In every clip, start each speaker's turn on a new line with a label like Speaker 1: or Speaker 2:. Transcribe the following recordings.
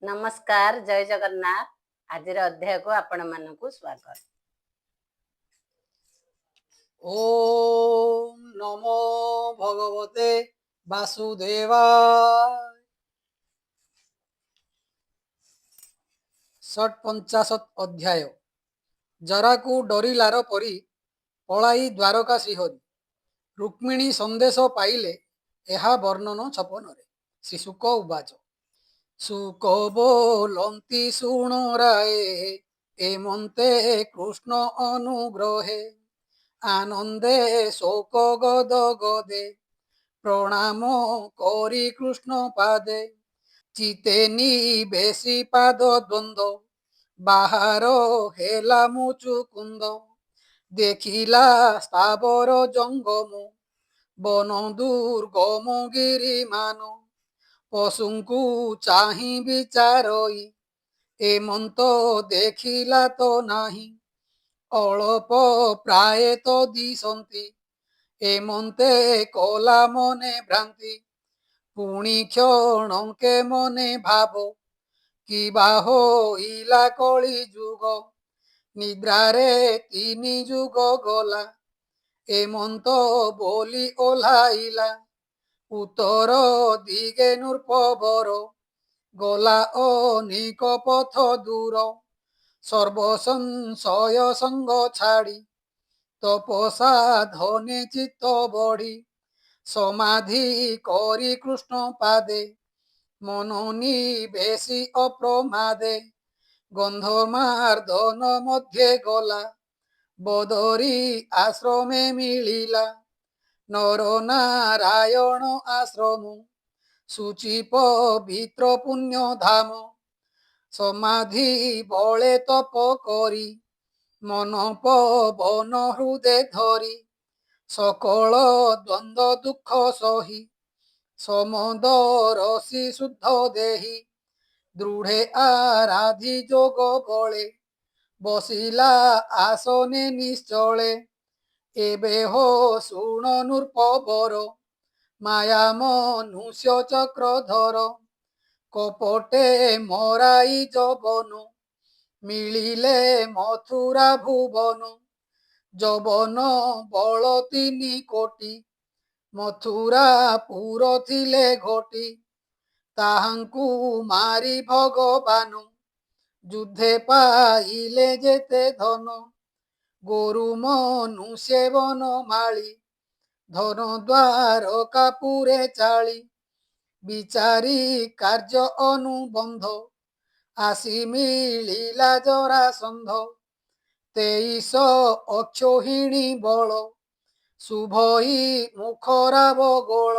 Speaker 1: नमस्कार, जय जगन्नाथ। आज अध्याय को आपण मानकु स्वागत।
Speaker 2: ओम नमो भगवते वासुदेवाय। 55 अध्याय। जराकू डरिलार परी पलाई द्वारका श्रीहरि। रुक्मिणी संदेश पाइले ଏହା ବର୍ଣ୍ଣନ 56ରେ। ଶ୍ରୀ ଶୁକ ଉବାଚ। ଶୁକ ବୋଲନ୍ତି ଶୁଣ ରାଏ, ଏମନ୍ତେ କୃଷ୍ଣ ଅନୁଗ୍ରହେ। ଆନନ୍ଦେ ଶୋକ ଗଦ ଗଦେ, ପ୍ରଣାମ କରି କୃଷ୍ଣ ପାଦେ। ଚିତେ ନିବେଶି ପାଦ ଦ୍ୱନ୍ଦ, ବାହାର ହେଲା ମୁଚୁକୁନ୍ଦ। ଦେଖିଲା ସ୍ଥାବର ଜଙ୍ଗମ, ବନ ଦୁର୍ଗମ ଗିରିମାନ। ପଶୁଙ୍କୁ ଚାହିଁ ବିଚାରଇ, ଏମନ୍ତ ଦେଖିଲା ତ ନାହିଁ। ଅଳପ ପ୍ରାୟତ ଦିଶନ୍ତି, ଏମନ୍ତେ କଲା ମନେ ଭ୍ରାନ୍ତି। ପୁଣି କ୍ଷଣକେ ମନେ ଭାବ, କିବା ହୋଇଲା କଳି ଯୁଗ। ନିଦ୍ରାରେ 3 ଯୁଗ ଗଲା, ଏମନ୍ତ ବୋଲି ଓହ୍ଲାଇଲା। ଉତ୍ତର ଦିଗେ ନୃପବର, ଗଲା ଅନେକ ପଥ ଦୂର। ସର୍ବସଂଶୟ ସଙ୍ଗ ଛାଡ଼ି, ତପସା ଧନେ ଚିତ୍ତ ବଢ଼ି। ସମାଧି କରି କୃଷ୍ଣ ପାଦେ, ମନ ନିବେଶି ଅପ୍ରମାଦେ। ଗନ୍ଧମାର୍ଦ୍ଦନ ମଧ୍ୟେ ଗଲା, ବଦରୀ ଆଶ୍ରମେ ମିଳିଲା। ନର ନାରାୟଣ ଆଶ୍ରମ, ସୂଚି ପବିତ୍ର ପୁଣ୍ୟ ଧାମ। ସମାଧି ବଳେ ତପ କରି, ମନ ପବନ ହୃଦେ ଧରି। ସକଳ ଦ୍ୱନ୍ଦ ଦୁଃଖ ସହି, ସମଦରସି ଶୁଦ୍ଧ ଦେହି। ଦୃଢ଼େ ଆରାଧି ଯୋଗ ବଳେ, ବସିଲା ଆସନେ ନିଶ୍ଚଳେ। ଏବେ ହୋ ଶୁଣ ନୃପବର, ମାୟା ମନୁଷ୍ୟ ଚକ୍ରଧର। କପଟେ ମରାଇ ଯବନ, ମିଳିଲେ ମଥୁରା ଭୁବନ। ଯବନ ବଳ 3 କୋଟି, ମଥୁରା ପୁର ଥିଲେ ଘଟି। ତାହାଙ୍କୁ ମାରି ଭଗବାନ, ଯୁଦ୍ଧେ ପାଇଲେ ଯେତେ ଧନ। ଗୋରୁ ମନୁଷ୍ୟ ବନମାଳି, ଧନ ଦ୍ୱାରକା ପୁରେ ଚାଳି। ବିଚାରି କାର୍ଯ୍ୟ ଅନୁବନ୍ଧ, ଆସି ମିଳିଲା ଜରାସନ୍ଧ। 23 ଅକ୍ଷୋହିଣୀ ବଳ, ଶୁଭଇ ମୁଖରାବ ଗୋଳ।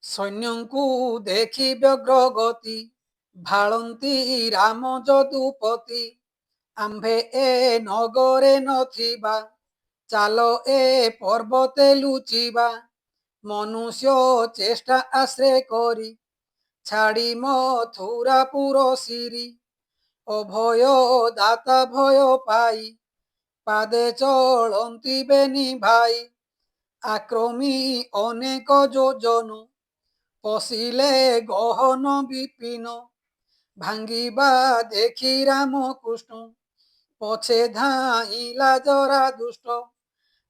Speaker 2: ସୈନ୍ୟଙ୍କୁ ଦେଖି ବ୍ୟଗ୍ର ଗତି, ଭାଳନ୍ତି ରାମ ଯଦୁପତି। ଆମ୍ଭେ ଏ ନଗରେ ନଥିବା, ଚାଲ ଏ ପର୍ବତେ ଲୁଚିବା। ମନୁଷ୍ୟ ଚେଷ୍ଟା ଆଶ୍ରେ କରି, ଛାଡ଼ି ମଥୁରା ପୁର ଶିରି। ଅଭୟ ଦାତା ଭୟ ପାଇ, ପାଦେ ଚଳନ୍ତି ବେନି ଭାଇ। ଆକ୍ରମୀ ଅନେକ ଯୋଜନ, ପଶିଲେ ଗହନ ବିପିନ। ଭାଙ୍ଗିବା ଦେଖି ରାମ କୃଷ୍ଣ, ପଛେ ଧାଇଁଲା ଜରା ଦୁଷ୍ଟ।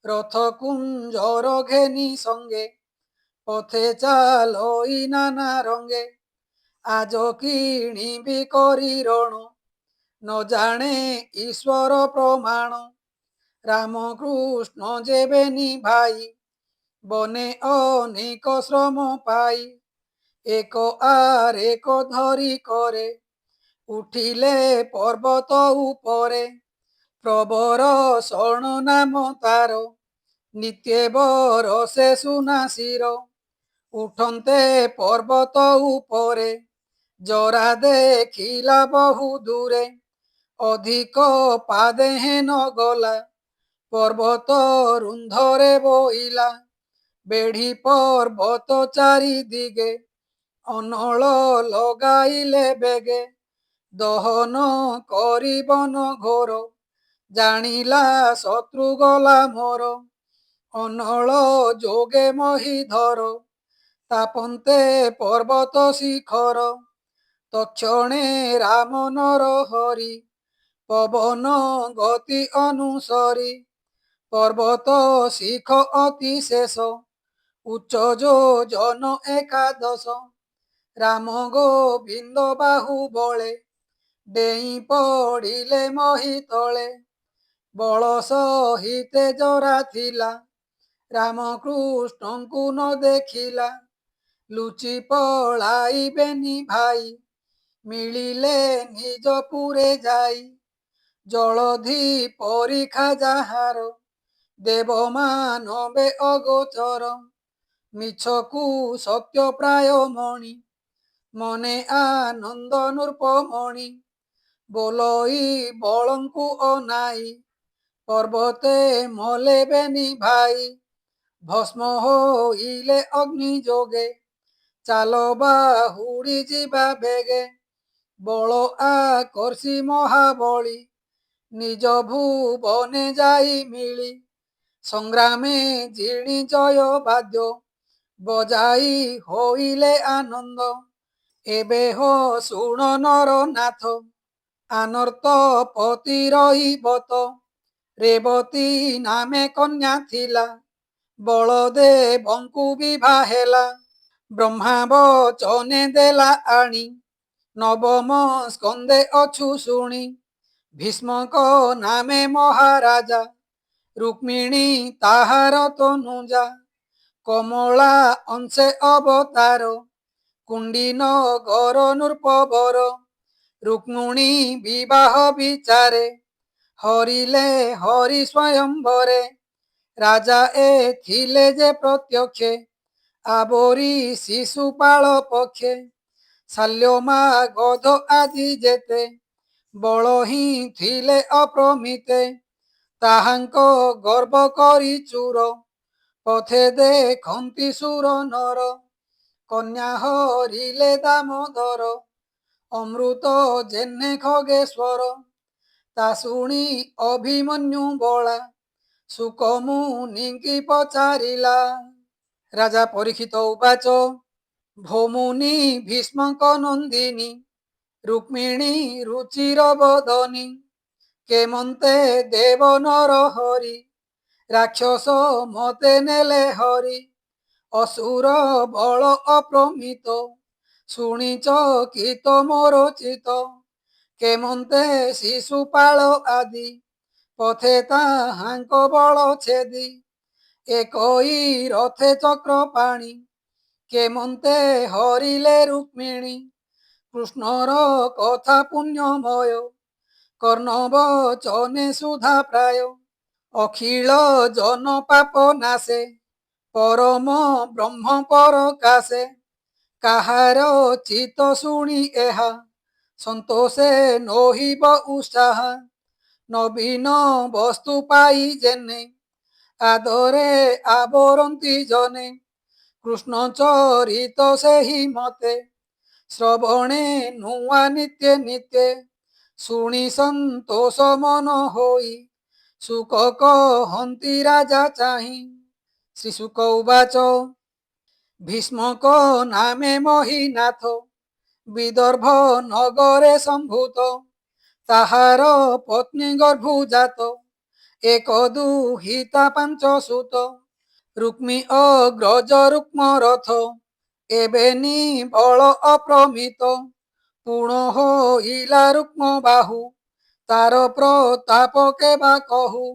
Speaker 2: ରଥ କୁଞ୍ଜର ଘେନି ସଙ୍ଗେ, ପଥେ ଚାଲଇ ନାନା ରଙ୍ଗେ। ଆଜ କିଣିବି କରି ରଣ, ନ ଜାଣେ ଈଶ୍ୱର ପ୍ରମାଣ। ରାମକୃଷ୍ଣ ଯେବେନି ଭାଇ, ବନେ ଅନେକ ଶ୍ରମ ପାଇ। ଏକ ଆରେକ ଧରି କରେ, ଉଠିଲେ ପର୍ବତ ଉପରେ। ପ୍ରବର ଶରଣ ନାମ ତାର, ନିତ୍ୟ ବରଷେ ସୁନା ଶିର। ଉଠନ୍ତେ ପର୍ବତ ଉପରେ, ଜରା ଦେଖିଲା ବହୁ ଦୂରେ। ଅଧିକ ପାଦେ ହେନ ଗଲା, ପର୍ବତ ରୁନ୍ଧରେ ବୋଇଲା। ବେଢ଼ି ପର୍ବତ ଚାରି ଦିଗେ, ଅନଳ ଲଗାଇଲେ ବେଗେ। ଦହନ କରିବନ ଘୋର, ଜାଣିଲା ଶତ୍ରୁ ଗଲା ମୋର। ଅନଳ ଯୋଗେ ମହିଧର, ତାପନ୍ତେ ପର୍ବତ ଶିଖର। তক্ষণে রাম নর হরি পবন গতি অনুসরি পর্বত শিখ অতি শেষ উচ্চ যোজন একাদশ রাম গোবিন্দ বাহু বଳେ ଡେଇଁ ପଡ଼ିଲେ ମହି ତଳେ ବଳ ସହିତେ ଜରା ଥିଲା ରାମକୃଷ୍ଣଙ୍କୁ ନ ଦେଖିଲା ଲୁଚି ପଳାଇବେନି ଭାଇ ମିଳିଲେ ନିଜ ପୁରେ ଯାଇ ଜଳଧି ପରୀକ୍ଷା ଯାହାର ଦେବ ମାନବେ ଅଗୋଚର ମିଛକୁ ସତ୍ୟ ପ୍ରାୟ ମଣି ମନେ ଆନନ୍ଦ ନୃପମଣି ବୋଲଇ ବଳଙ୍କୁ ଅନାଇ ପର୍ବତେ ମଲେବେନି ଭାଇ ଭସ୍ମ ହୋଇଲେ ଅଗ୍ନି ଯୋଗେ ଚାଲ ବାହୁଡ଼ି ଯିବା ବେଗେ ବଳ ଆକର୍ଷି ମହାବଳୀ ନିଜ ଭୁବନେ ଯାଇ ମିଳି ସଂଗ୍ରାମେ ଜିଣି ଜୟ ବାଦ୍ୟ ବଜାଇ ହୋଇଲେ ଆନନ୍ଦ ଏବେ ହୋ ଶୁଣ ନର ନାଥ ଆନର୍ତ ପତି ରହିବତ ରେବତୀ ନାମେ କନ୍ୟା ଥିଲା ବଳଦେବଙ୍କୁ ବିଭା ହେଲା ବ୍ରହ୍ମା ବଚନେ ଦେଲା ଆଣି ନବମ ସ୍କନ୍ଧେ ଅଛୁ ଶୁଣି ଭୀଷ୍ମଙ୍କ ନାମେ ମହାରାଜା ରୁକ୍ମିଣୀ ତାହାର ତନୁଜା କମଳା ଅଂଶେ ଅବତାର କୁଣ୍ଡିନ ଗର ନୃପବର ରୁକ୍ମିଣୀ ବିବାହ ବିଚାରେ ହରିଲେ ହରି ସ୍ୱୟଂବରେ ରାଜା ଏ ଥିଲେ ଯେ ପ୍ରତ୍ୟକ୍ଷେ ଆବୋରି ଶିଶୁପାଳ ପକ୍ଷେ ଶାଲ୍ୟମା ଗଧ ଆଦି ଯେତେ ବଳ ହିଁ ଥିଲେ ଅପ୍ରମିତେ ତାହାଙ୍କ ଗର୍ବ କରି ଚୁର ପଥେ ଦେଖନ୍ତି ସୁର ନର କନ୍ୟା ହରିଲେ ଦାମୋଦର ଅମୃତ ଜେହ୍ନେ ଖଗେଶ୍ୱର ତା ଶୁଣି ଅଭିମନ୍ୟୁ ବଳା ଶୁକ ମୁନିଙ୍କି ପଚାରିଲା ରାଜା ପରୀକ୍ଷିତ ଉବାଚ ଭୌମୁନି ଭୀଷ୍ମଙ୍କ ନନ୍ଦିନୀ ରୁକ୍ମିଣୀ ରୁଚିର ବଦନୀ କେମନ୍ତେ ଦେବ ନର ହରି ରାକ୍ଷସ ମତେ ନେଲେ ହରି ଅସୁର ବଳ ଅପ୍ରମିତ ଶୁଣିଚ କିତ ମୋର ଚିତ କେମନ୍ତେ ଶିଶୁପାଳ ଆଦି ପଥେ ତାହାଙ୍କ ବଳ ଛେଦି ଏକଇ ରଥେ ଚକ୍ର ପାଣି କେମନ୍ତେ ହରିଲେ ରୁକ୍ମିଣୀ କୃଷ୍ଣର କଥା ପୁଣ୍ୟମୟ କର୍ଣ୍ଣ ବଚନେ ସୁଧା ପ୍ରାୟ ଅଖିଳ ଜନ ପାପ ନାଶେ ପରମ ବ୍ରହ୍ମ ପରକାଶେ କାହାର ଚିତ ଶୁଣି ଏହା ସନ୍ତୋଷେ ନୋହିବ ଉତ୍ସାହ ନବୀନ ବସ୍ତୁ ପାଇ ଜେନେ ଆଦରେ ଆବରନ୍ତି ଜନେ କୃଷ୍ଣ ଚରିତ ସେହି ମତେ ଶ୍ରବଣେ ନୂଆ ନିତ୍ୟ ନିତ୍ୟ ଶୁଣି ସନ୍ତୋଷ ମନ ହୋଇ ସୁକ କହନ୍ତି ରାଜା ଚାହିଁ ଶ୍ରୀ ସୁକ ଉବାଚ ଭୀଷ୍ମକ ନାମେ ମହିନାଥ ବିଦର୍ଭ ନଗରେ ସମ୍ଭୂତ ତାହାର ପତ୍ନୀ ଗର୍ଭୁଜାତ ଏକ ଦୁହିତା ପାଞ୍ଚ ସୁତ ରୁକ୍ମୀ ଅଗ୍ରଜ ରୁକ୍ମ ରଥ ଏବେ ବଳ ଅପ୍ରମିତ ପୁଣ ହୋଇଲା ରୁକ୍ମ ବାହୁ ତାର ପ୍ରତାପ କେବା କହୁ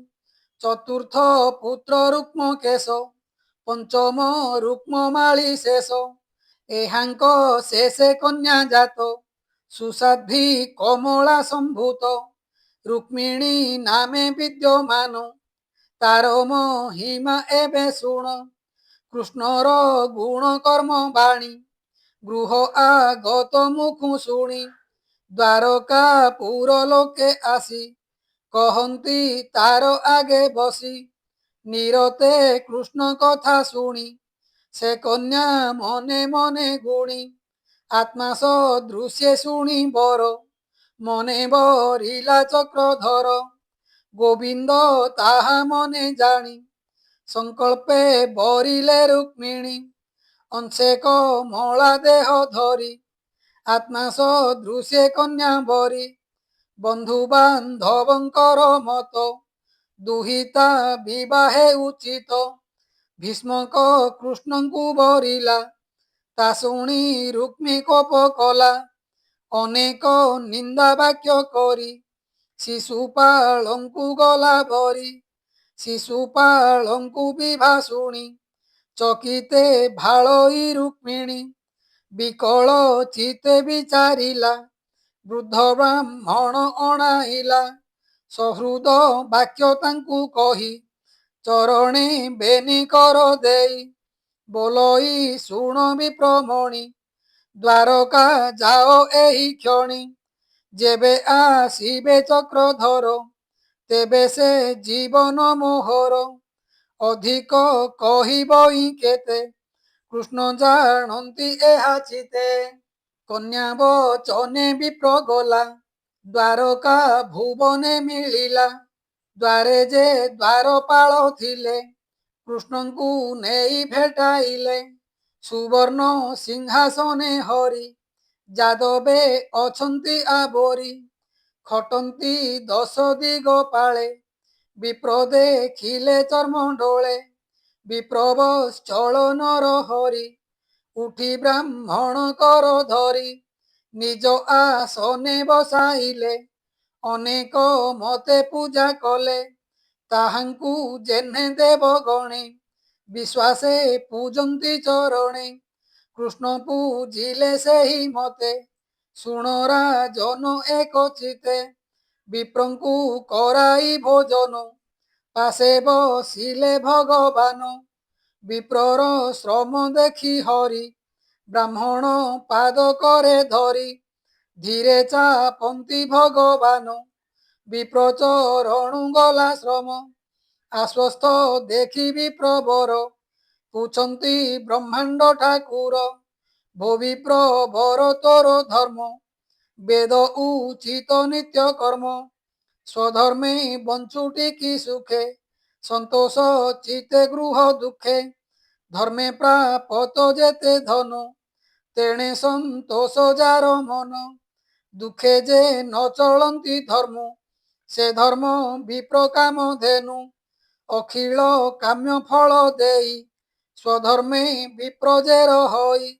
Speaker 2: ଚତୁର୍ଥ ପୁତ୍ର ରୁକ୍ମ କେଶ ପଞ୍ଚମ ରୁକ୍ମ ମାଳି ଶେଷ ଏହାଙ୍କ ଶେଷେ କନ୍ୟା ଜାତ ସୁସାଧ୍ୱୀ କମଳା ସମ୍ଭୂତ ରୁକ୍ମିଣୀ ନାମେ ବିଦ୍ୟମାନ ତାର ମହିମା ଏବେ ଶୁଣ କୃଷ୍ଣର ଗୁଣ କର୍ମ ବାଣୀ ଗୃହ ଆଗତ ମୁଖୁ ଶୁଣି ଦ୍ୱାରକା ପୁର ଲୋକେ ଆସି କହନ୍ତି ତାର ଆଗେ ବସି ନିରତେ କୃଷ୍ଣ କଥା ଶୁଣି ସେ କନ୍ୟା ମନେ ମନେ ଗୁଣି ଆତ୍ମା ସଦୃଶ୍ୟ ଶୁଣି ବର ମନେ ବରିଲା ଚକ୍ରଧର ଗୋବିନ୍ଦ ତାହା ମନେ ଜାଣି ସଂକଳ୍ପେ ବରିଲେ ରୁକ୍ମିଣୀ ଅଂଶେ କମଳା ଦେହ ଧରି ଆତ୍ମା ସଦୃଶେ କନ୍ୟା ବରି ବନ୍ଧୁ ବାନ୍ଧବଙ୍କର ମତ ଦୁହିତା ବିବାହେ ଉଚିତ ଭୀଷ୍ମକ କୃଷ୍ଣଙ୍କୁ ବରିଲା ତା ଶୁଣି ରୁକ୍ମୀ କୋପ କଲା ଅନେକ ନିନ୍ଦା ବାକ୍ୟ କରି ଶିଶୁପାଳଙ୍କୁ ଗଲା ବରି ଶିଶୁପାଳଙ୍କୁ ବିଭା ଶୁଣି ଚକିତେ ଭାଳଇ ରୁକ୍ମିଣୀ ବିକଳ ଚିତେ ବିଚାରିଲା ବୃଦ୍ଧ ବ୍ରାହ୍ମଣ ଅଣାଇଲା ସହୃଦ ବାକ୍ୟ ତାଙ୍କୁ କହି ଚରଣେ ବେନି କର ଦେଇ ବୋଲଇ ଶୁଣ ବିପ୍ରମଣି ଦ୍ୱାରକା ଯାଅ ଏହି କ୍ଷଣି ଯେବେ ଆସିବେ ଚକ୍ରଧର ତେବେ ସେ ଜୀବନ ମୋହର ଅଧିକ କହିବଇ କେତେ କୃଷ୍ଣ ଜାଣନ୍ତି ଏହା ଚିତେ କନ୍ୟା ବଚନେ ବିପ୍ର ଗଲା ଦ୍ୱାରକା ଭୁବନେ ମିଳିଲା ଦ୍ୱାରେ ଯେ ଦ୍ୱାରପାଳ ଥିଲେ କୃଷ୍ଣଙ୍କୁ ନେଇ ଭେଟାଇଲେ ସୁବର୍ଣ୍ଣ ସିଂହାସନେ ହରି ଯାଦବେ ଅଛନ୍ତି ଆବୋରି ଖଟନ୍ତି 10 ଦିଗ ପାଳେ ବିପ୍ର ଦେଖିଲେ ଚର୍ମ ଡୋଳେ ବିପ୍ରବଶ୍ଚଳ ନର ହରି ଉଠି ବ୍ରାହ୍ମଣ କର ଧରି ନିଜ ଆସନେ ବସାଇଲେ ଅନେକ ମତେ ପୂଜା କଲେ ତାହାଙ୍କୁ ଯେହ୍ନେ ଦେବ ଗଣେ ବିଶ୍ୱାସେ ପୂଜନ୍ତି ଚରଣେ କୃଷ୍ଣ ପୂଜିଲେ ସେହି ମତେ ଶୁଣ ରାଜନ ଏକ ଚିତେ ବିପ୍ରଙ୍କୁ କରାଇ ଭୋଜନ ପାଶେ ବସିଲେ ଭଗବାନ ବିପ୍ରର ଶ୍ରମ ଦେଖି ହରି ବ୍ରାହ୍ମଣ ପାଦ করে ଧରି ଧୀରେ ଚାପନ୍ତି ଭଗବାନ ବିପ୍ର ଚରଣୁ ଗଲା ଶ୍ରମ ଆଶ୍ୱସ୍ତ ଦେଖି ବିପ୍ରବର ପୁଛନ୍ତି ବ୍ରହ୍ମାଣ୍ଡ ଠାକୁର ଭୋ ବିପ୍ର ବର ତୋର ଧର୍ମ ବେଦ ଉଚିତ ନିତ୍ୟ କର୍ମ ସ୍ୱଧର୍ମେ ବଞ୍ଚୁଟି କି ସୁଖେ ସନ୍ତୋଷ ଚିତେ ଗୃହ ଦୁଃଖେ ଧର୍ମେ ପ୍ରାପତ ଯେତେ ଧନ ତେଣେ ସନ୍ତୋଷ ଯାର ମନ ଦୁଃଖେ ଯେ ନ ଚଳନ୍ତି ଧର୍ମ ସେ ଧର୍ମ ବିପ୍ର କାମ ଧେନୁ ଅଖିଳ କାମ୍ୟ ଫଳ ଦେଇ ସ୍ୱଧର୍ମେ ବିପ୍ର ଯେ ରହଇ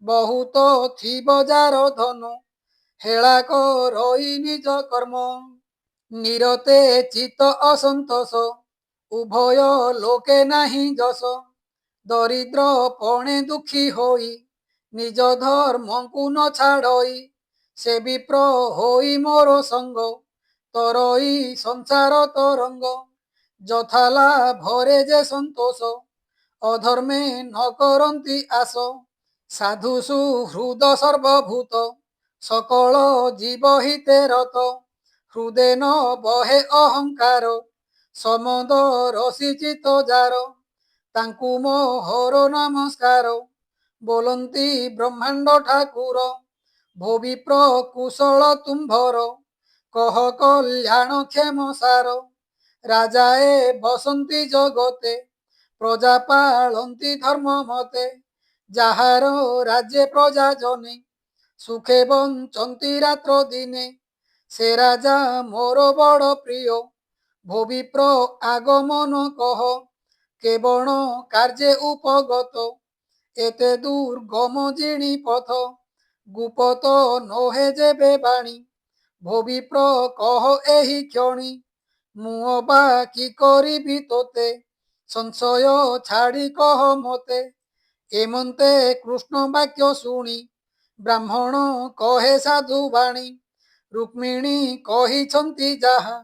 Speaker 2: ବହୁତ ଥିବ ଯାର ଧନ ହେଳା କରଇ ନିଜ କର୍ମ ନିରତେ ଚିତ ଅସନ୍ତୋଷ ଉଭୟ ଲୋକେ ନାହିଁ ଯଶ ଦରିଦ୍ର ପଣେ ଦୁଃଖୀ ହୋଇ ନିଜ ଧର୍ମକୁ ନ ଛାଡ଼ଇ ସେ ବିପ୍ର ହୋଇ ମୋର ସଙ୍ଗ ତରଇ ସଂସାର ତରଙ୍ଗ ଯଥା ଲାଭରେ ଯେ ସନ୍ତୋଷ ଅଧର୍ମେ ନ କରନ୍ତି ଆସ ସାଧୁ ସୁହୃଦ ସର୍ବଭୂତ ସକଳ ଜୀବ ହିତେ ରତ ହୃଦେ ନ ବହେ ଅହଙ୍କାର ସମଦ ରସି ଚିତ ଯାର ତାଙ୍କୁ ମୋହର ନମସ୍କାର ବୋଲନ୍ତି ବ୍ରହ୍ମାଣ୍ଡ ଠାକୁର ଭୋ ବିପ୍ର କୁଶଳ ତୁମ୍ଭର କହ କଲ୍ୟାଣ କ୍ଷେମ ସାର ରାଜାଏ ବସନ୍ତି ଜଗତେ ପ୍ରଜା ପାଳନ୍ତି ଧର୍ମ ମତେ ଯାହାର ରାଜ୍ୟ ପ୍ରଜା ଜନେ ସୁଖେ ବଞ୍ଚନ୍ତି ରାତ୍ର ଦିନେ ସେ ରାଜା ମୋର ବଡ଼ ପ୍ରିୟ ଭୋ ବିପ୍ର আগমନ କହ କେବଳ କାର୍ଯ୍ୟ ଉପଗତ ଏତେ ଦୁର୍ଗମ ଜିଣି ପଥ ଗୁପତ ନୋହେ ଯେବେ ବାଣୀ ଭୋ ବିପ୍ର କହ ଏହି କ୍ଷଣି ମୁଁ ଅବା କି କରିବି ତୋତେ ସଂଶୟ ଛାଡ଼ି କହ ମତେ ଏମନ୍ତେ କୃଷ୍ଣ ବାକ୍ୟ ଶୁଣି ବ୍ରାହ୍ମଣ କହେ ସାଧୁ ବାଣୀ ରୁକ୍ମିଣୀ କହିଛନ୍ତି ଯାହା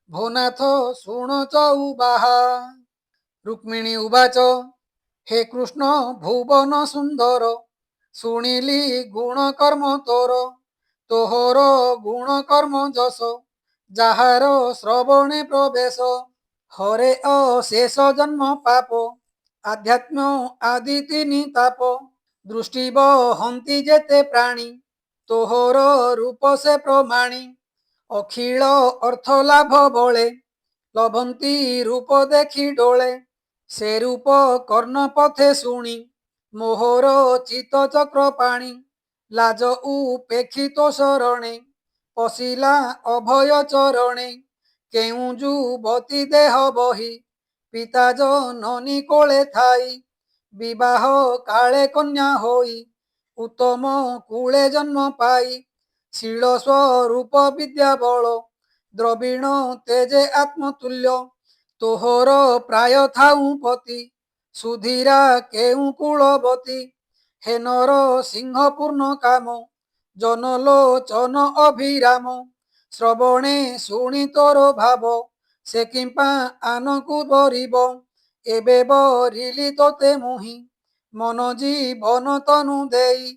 Speaker 2: ଭୋନାଥ ଶୁଣ ଚଉବାହା ରୁକ୍ମିଣୀ ଉବାଚ हे कृष्ण भुवन सुंदर शुणिली गुण कर्म तोर तोहर गुण कर्म जस ଯାହାର ଶ୍ରବଣେ ପ୍ରବେଶ ହରେ ଅଶେଷ ଜନ୍ମ ପାପ ଆଧ୍ୟାତ୍ମ ଆଦି ତିନି ତାପ ଦୃଷ୍ଟି ବହନ୍ତି ଯେତେ ପ୍ରାଣୀ ତୋହର ରୂପ ସେ ପ୍ରମାଣୀ ଅଖିଳ ଅର୍ଥ ଲାଭ ବଳେ ଲଭନ୍ତି ରୂପ ଦେଖି ଡୋଳେ ସେ ରୂପ କର୍ଣ୍ଣ ପଥେ ଶୁଣି ମୋହର ଚିତ ଚକ୍ର ପାଣି ଲାଜ ଉପେକ୍ଷିତ ଶରଣେ ପଶିଲା ଅଭୟ ଚରଣେ। କେଉଁ ଯୁବତୀ ଦେହ ବହି ପିତା ଜନନୀ କୋଳେ ଥାଇ ବିବାହ କାଳେ କନ୍ୟା ହୋଇ ଉତ୍ତମ କୂଳେ ଜନ୍ମ ପାଇ ଶୀଳ ସ୍ୱରୂପ ବିଦ୍ୟା ବଳ ଦ୍ରବିଣ ତେଜେ ଆତ୍ମତୁଲ୍ୟ ତୋହର ପ୍ରାୟ ଥାଉ ପତି ସୁଧୀରା କେଉଁ କୂଳବତୀ। ହେନର ସିଂହ ପୂର୍ଣ୍ଣ କାମ ଜନଲୋଚନ ଅଭିରାମ ଶ୍ରବଣେ ଶୁଣି ତୋର ଭାବ ସେ କିମ୍ପା ଆନକୁ ବରିବ। ଏବେ ବରିଲି ତୋତେ ମୁହିଁ ମନ ଜୀବନ ତନୁ ଦେଇ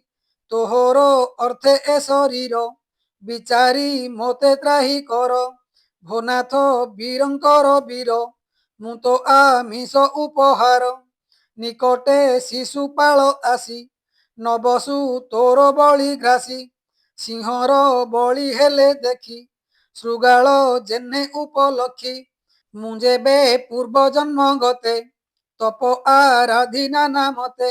Speaker 2: ତୋହର ଅର୍ଥେ ଏ ଶରୀର ବିଚାରି ମୋତେ ତ୍ରାହି କର। ଭୋନାଥ ବୀରଙ୍କର ବୀର ମୁଁ ତ ଆମିଷ ଉପହାର ନିକଟେ ଶିଶୁପାଳ ଆସି ନବସୁ ତୋର ବଳି ଗ୍ରାସୀ। ସିଂହର ବଳି ହେଲେ ଦେଖି ଶୃଗାଳ ଜେହ୍ନେ ଉପଲକ୍ଷୀ ମୁଁ ଯେବେ ପୂର୍ବ ଜନ୍ମ ଗତେ ତପ ଆରାଧି ନାନା ମତେ।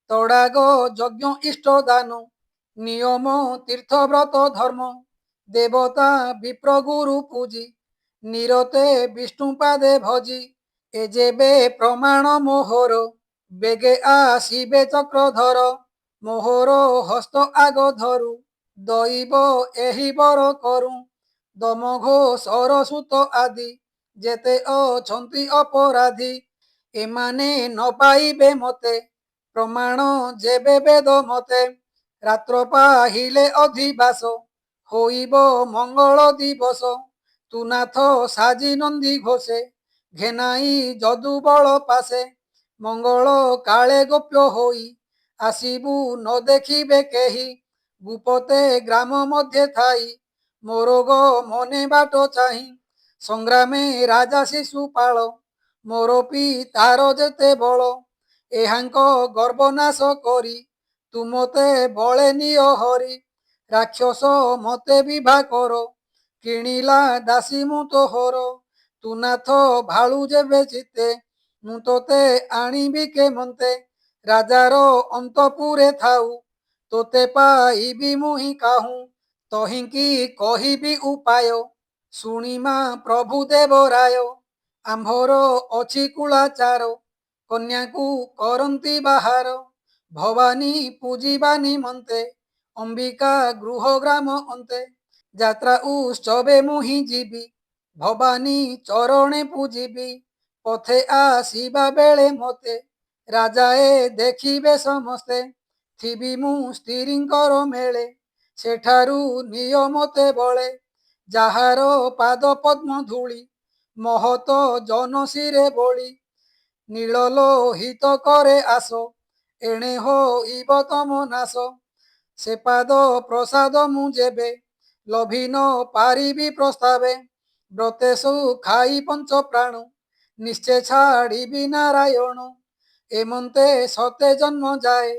Speaker 2: ତଡ଼ାଗ ଯଜ୍ଞ ଇଷ୍ଟ ଦାନ ନିୟମ ତୀର୍ଥ ବ୍ରତ ଧର୍ମ ଦେବତା ବିପ୍ର ଗୁରୁ ପୂଜି ନିରତେ ବିଷ୍ଣୁ ପାଦେ ଭଜି। ଏ ଯେବେ ପ୍ରମାଣ ମୋହର ବେଗେ ଆସିବେ ଚକ୍ରଧର ମୋହର ହସ୍ତ ଆଗ ଧରୁ ଦଇବ ଏହି ବର କରୁ। ଦମଘୋଷର ସୁତ ଆଦି ଯେତେ ଅଛନ୍ତି ଅପରାଧୀ ଏମାନେ ନ ପାଇବେ ମତେ ପ୍ରମାଣ ଯେବେ ବେଦ ମତେ। ରାତ୍ର ପାହିଲେ ଅଧିବାସ ହୋଇବ ମଙ୍ଗଳ ଦିବସ ତୁ ନାଥ ସାଜି ନନ୍ଦୀ ଘୋଷେ ଘେନାଇ ଯଦୁ ବଳ ପାଶେ। ମଙ୍ଗଳ କାଳେ ଗୋପ୍ୟ ହୋଇ ଆସିବୁ ନ ଦେଖିବେ କେହି ଗୁପତେ ଗ୍ରାମ ମଧ୍ୟେ ଥାଇ ମୋର ମନେ ବାଟ ଚାହିଁ। ସଂଗ୍ରାମେ ରାଜା ଶିଶୁପାଳ ମୋର ପିତାର ଯେତେ ବଳ ଏହାଙ୍କ ଗର୍ବ ନାଶ କରି ତୁ ମୋତେ ବଳେ ନିଅ ହରି। ରାକ୍ଷସ ମୋତେ ବିଭା କର କିଣିଲା ଦାସୀ ମୁଁ ତୋହର ତୁ ନାଥ ଭାଳୁ ଯେବେ ଚିତେ ମୁଁ ତୋତେ ଆଣିବି କେମନ୍ତେ। ରାଜାର ଅନ୍ତପୁରେ ଥାଉ ତୋତେ ପାଇବି ମୁହିଁ କାହୁଁ ତହିଁକି କହିବି ଉପାୟ ଶୁଣିମା ପ୍ରଭୁ ଦେବରାୟ। ଆମ୍ଭର ଅଛି କୁଳାଚାର କନ୍ୟାକୁ କରନ୍ତି ବାହାର ଭବାନୀ ପୂଜିବା ନିମନ୍ତେ ଅମ୍ବିକା ଗୃହ ଗ୍ରାମ ଅନ୍ତେ। ଯାତ୍ରା ଉତ୍ସବେ ମୁହିଁ ଯିବି ଭବାନୀ ଚରଣେ ପୂଜିବି ପଥେ ଆସିବା ବେଳେ ମୋତେ ରାଜାଏ ଦେଖିବେ ସମସ୍ତେ। ଥିବି ମୁଁ ସ୍ତ୍ରୀଙ୍କର ମେଳେ ସେଠାରୁ ନିଅ ମୋତେ ବଳେ ଯାହାର ପାଦ ପଦ୍ମ ଧୂଳି ମହତ ଜନ ଶିରେ ବୋଳି। ନୀଳ ଲୋହିତ କରେ ଆସ ଏଣେ ହୋଇବ ତମ ନାଶ ସେ ପାଦ ପ୍ରସାଦ ମୁଁ ଯେବେ ଲଭି ନ ପାରିବି ପ୍ରସ୍ତାବେ। ବ୍ରତେଶୁ ଖାଇ ପଞ୍ଚ ପ୍ରାଣ ନିଶ୍ଚେ ଛାଡ଼ିବି ନାରାୟଣ ଏମନ୍ତେ ସତେ ଜନ୍ମ ଯାଏ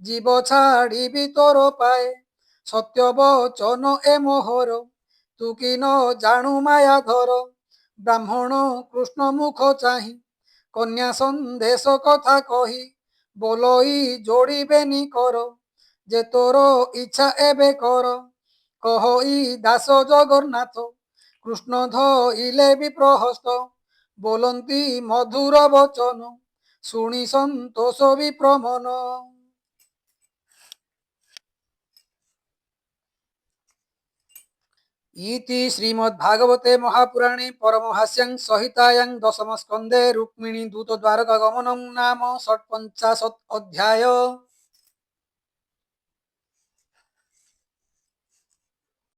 Speaker 2: ଜୀବ ଛାଡ଼ିବି ତୋର ପାଏ। ସତ୍ୟ ବଚନ ଏ ମୋହର ତୁ କି ନ ଜାଣୁ ମାୟାଧର ବ୍ରାହ୍ମଣ କୃଷ୍ଣ ମୁଖ ଚାହିଁ କନ୍ୟା ସନ୍ଦେଶ କଥା କହି ବୋଲଇ ଯୋଡ଼ିବେନି କର ଯେ ତୋର ଇଚ୍ଛା ଏବେ କର। କହଇ ଦାସ ଜଗନ୍ନାଥ କୃଷ୍ଣ ଧଇଲେ ବିପ୍ରହସ୍ତ ବୋଲନ୍ତି ମଧୁର ବଚନ ଶୁଣି ସନ୍ତୋଷ ବିପ୍ର ମନ। इति श्रीमद्भागवते महापुराणे परमहास्यां संहितायां दशम स्कन्धे रुक्मिणी दूत द्वारका गमनं नाम षट्पञ्चाशत् अध्याय।